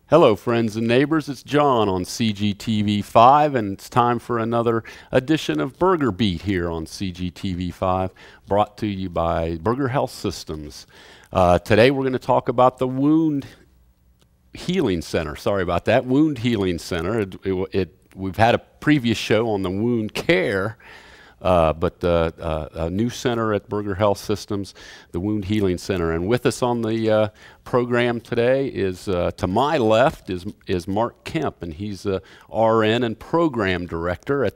Hello, friends and neighbors. It's John on CGTV5, and it's time for another edition of Berger Beat here on CGTV5, brought to you by Berger Health Systems. Today we're going to talk about the Wound Healing Center. Sorry about that, Wound Healing Center. We've had a previous show on the wound care, but a new center at Berger Health Systems, the Wound Healing Center. And with us on the program today is, to my left, is Mark Kemp, and he's a RN and Program Director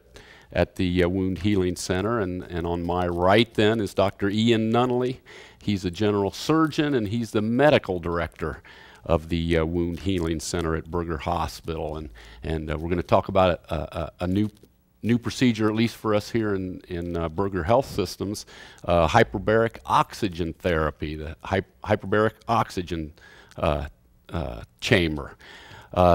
at the Wound Healing Center. And on my right then is Dr. Ian Nunnally. He's a General Surgeon, and he's the Medical Director of the Wound Healing Center at Berger Hospital. And we're going to talk about a new procedure, at least for us here in Berger Health Systems, hyperbaric oxygen therapy, the hyperbaric oxygen chamber.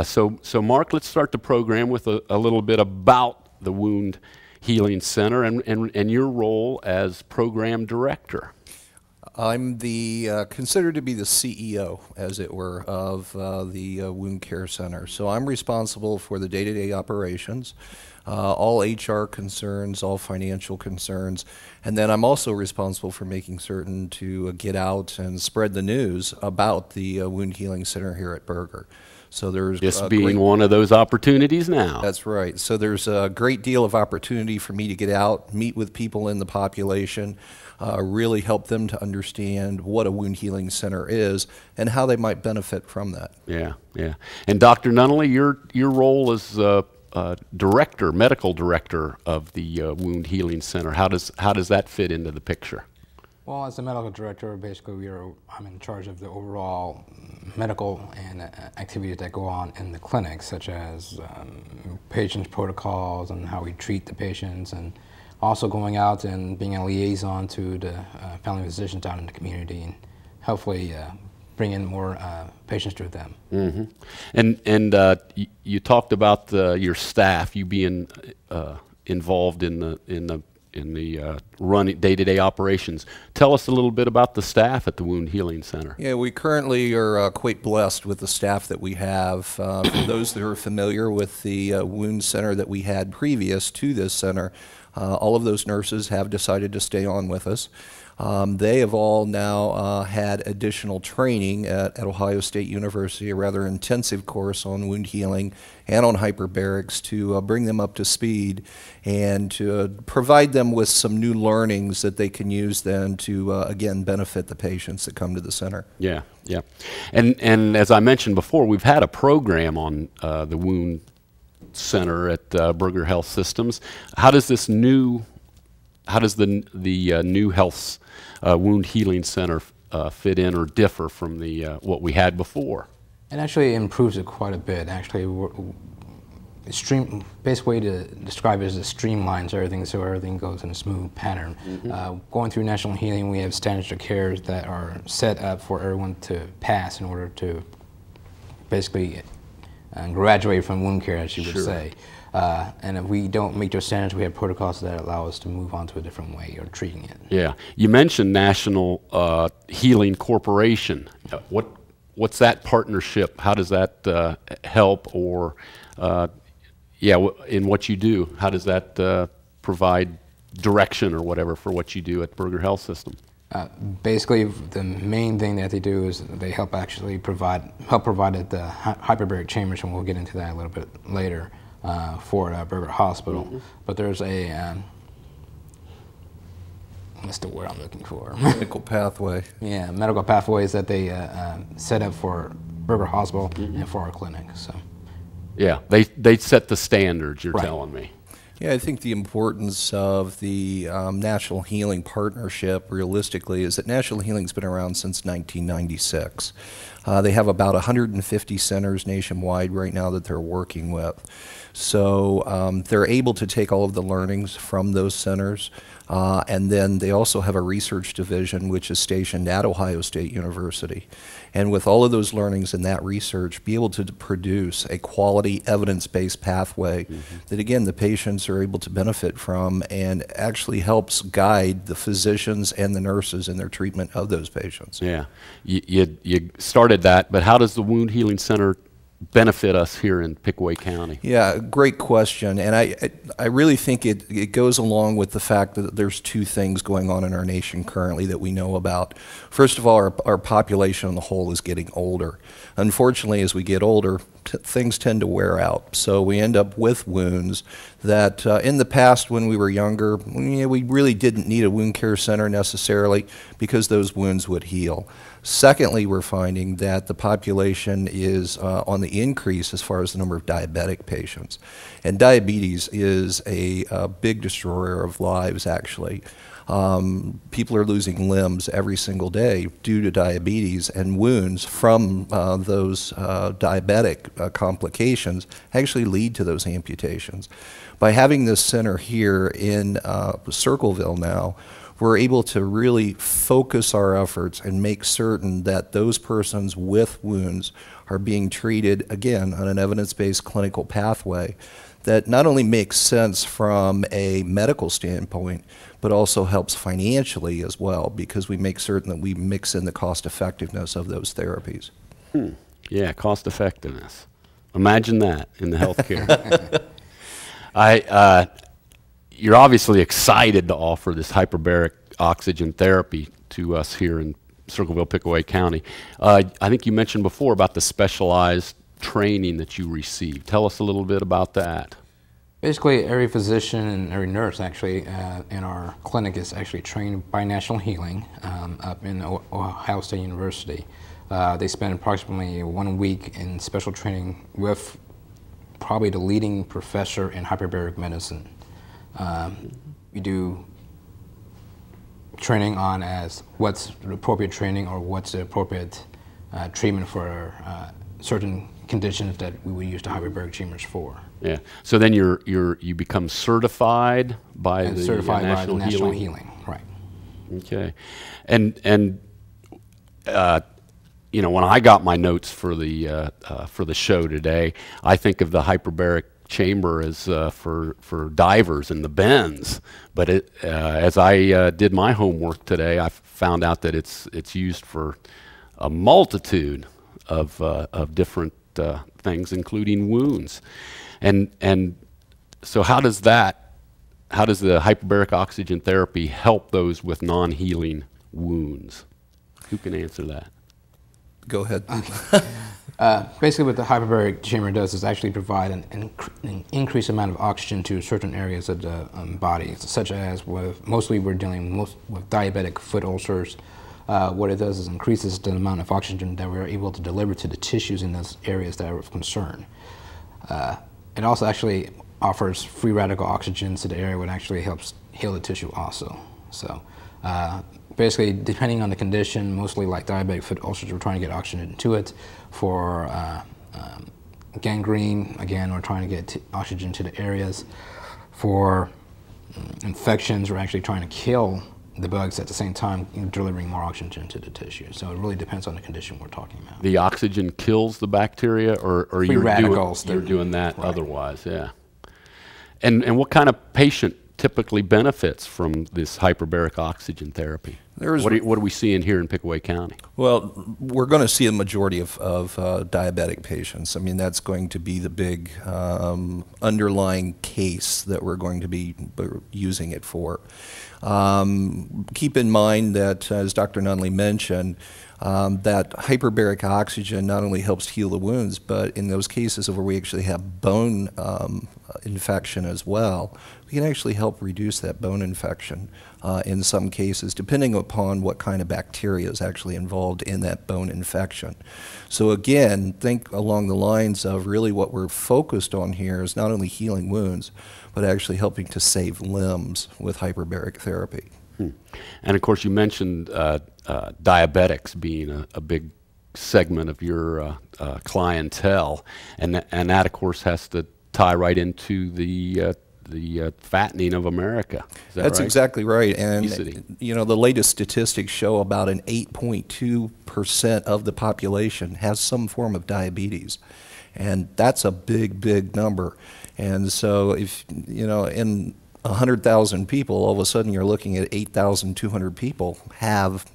So Mark, let's start the program with a little bit about the Wound Healing Center and your role as Program Director. I'm considered to be the CEO, as it were, of the Wound Care Center. So I'm responsible for the day-to-day operations, all HR concerns, all financial concerns, and then I'm also responsible for making certain to get out and spread the news about the Wound Healing Center here at Berger. So there's this being one of those opportunities now. That's right. So there's a great deal of opportunity for me to get out, meet with people in the population, really help them to understand what a wound healing center is and how they might benefit from that. Yeah. And Dr. Nunnally, your role as director, medical director of the Wound Healing Center, how does that fit into the picture? Well, as the medical director, basically I'm in charge of the overall medical and activities that go on in the clinic, such as patients' protocols and how we treat the patients, and also going out and being a liaison to the family physicians down in the community, and hopefully bring in more patients to them. Mm-hmm. And you talked about your staff, you being involved in the running day-to-day operations. Tell us a little bit about the staff at the Wound Healing Center. Yeah, we currently are quite blessed with the staff that we have. For those that are familiar with the wound center that we had previous to this center, all of those nurses have decided to stay on with us. They have all now had additional training at Ohio State University, a rather intensive course on wound healing and on hyperbarics to bring them up to speed and to provide them with some new learnings that they can use then to, again, benefit the patients that come to the center. Yeah. And as I mentioned before, we've had a program on the Wound Center at Berger Health Systems. How does the new health Wound Healing Center fit in or differ from the what we had before? It actually improves it quite a bit. Actually, best way to describe it is it streamlines everything, so everything goes in a smooth pattern. Mm-hmm. Going through National Healing, we have standards of care that are set up for everyone to pass in order to basically graduate from wound care, as you would say. And if we don't meet those standards, we have protocols that allow us to move on to a different way of treating it. Yeah. You mentioned National Healing Corporation. What's that partnership? How does that help, or in what you do? How does that provide direction or whatever for what you do at Berger Health System? Basically, the main thing that they do is they help provide the hyperbaric chambers, and we'll get into that a little bit later. For Berger Hospital. Mm-hmm. But there's what's the word I'm looking for? Medical pathway. Yeah, medical pathways that they set up for Berger Hospital and for our clinic. So. Yeah, they set the standards, you're right. telling me. Yeah, I think the importance of the National Healing Partnership, realistically, is that National Healing's been around since 1996. They have about 150 centers nationwide right now that they're working with. So they're able to take all of the learnings from those centers, and then they also have a research division which is stationed at Ohio State University. And with all of those learnings and that research, be able to produce a quality evidence-based pathway that, again, the patients are able to benefit from and actually helps guide the physicians and the nurses in their treatment of those patients. Yeah, you started that, but how does the Wound Healing Center benefit us here in Pickaway County? Yeah, great question. And I really think it goes along with the fact that there's two things going on in our nation currently that we know about. First of all, our population on the whole is getting older. Unfortunately, as we get older, things tend to wear out. So we end up with wounds that in the past when we were younger, we really didn't need a wound care center necessarily because those wounds would heal. Secondly, we're finding that the population is on the increase as far as the number of diabetic patients. And diabetes is a big destroyer of lives, actually. People are losing limbs every single day due to diabetes, and wounds from those diabetic complications actually lead to those amputations. By having this center here in Circleville now, we're able to really focus our efforts and make certain that those persons with wounds are being treated, again, on an evidence-based clinical pathway that not only makes sense from a medical standpoint, but also helps financially as well, because we make certain that we mix in the cost effectiveness of those therapies. Yeah, cost effectiveness. Imagine that in the healthcare. You're obviously excited to offer this hyperbaric oxygen therapy to us here in Circleville, Pickaway County. I think you mentioned before about the specialized training that you received. Tell us a little bit about that. Basically, every physician and every nurse actually in our clinic is actually trained by National Healing up in Ohio State University. They spend approximately 1 week in special training with probably the leading professor in hyperbaric medicine. We do training on as what's the appropriate training or what's the appropriate treatment for certain conditions that we would use the hyperbaric chambers for. Yeah. So then you become certified by the National Healing, right? Okay. And you know, when I got my notes for the show today, I think of the hyperbaric chamber as for divers in the bends. But as I did my homework today, I found out that it's used for a multitude of different things, including wounds. And so how does the hyperbaric oxygen therapy help those with non-healing wounds? Who can answer that? Go ahead. Basically what the hyperbaric chamber does is actually provide an increased amount of oxygen to certain areas of the body, such as mostly we're dealing with diabetic foot ulcers. What it does is increases the amount of oxygen that we're able to deliver to the tissues in those areas that are of concern. It also actually offers free radical oxygen to the area, which actually helps heal the tissue also. So basically, depending on the condition, mostly like diabetic foot ulcers, we're trying to get oxygen into it. For gangrene, again, we're trying to get oxygen to the areas. For infections, we're actually trying to kill the bugs at the same time, delivering more oxygen to the tissue. So it really depends on the condition we're talking about. The oxygen kills the bacteria, or you're doing that right. Otherwise, yeah. And what kind of patient typically benefits from this hyperbaric oxygen therapy? What are we seeing here in Pickaway County? Well, we're going to see a majority of diabetic patients. I mean, that's going to be the big underlying case that we're going to be using it for. Keep in mind that, as Dr. Nunley mentioned, that hyperbaric oxygen not only helps heal the wounds, but in those cases where we actually have bone infection as well, we can actually help reduce that bone infection in some cases, depending upon what kind of bacteria is actually involved in that bone infection. So again, think along the lines of really what we're focused on here is not only healing wounds, but actually helping to save limbs with hyperbaric therapy. And of course, you mentioned diabetics being a big segment of your clientele, and that of course has to tie right into the fattening of America. Is that That's right? exactly right. And Obesity. you know, the latest statistics show about an 8.2% of the population has some form of diabetes, and that's a big, big number. And so if, you know, in 100,000 people, all of a sudden you're looking at 8,200 people have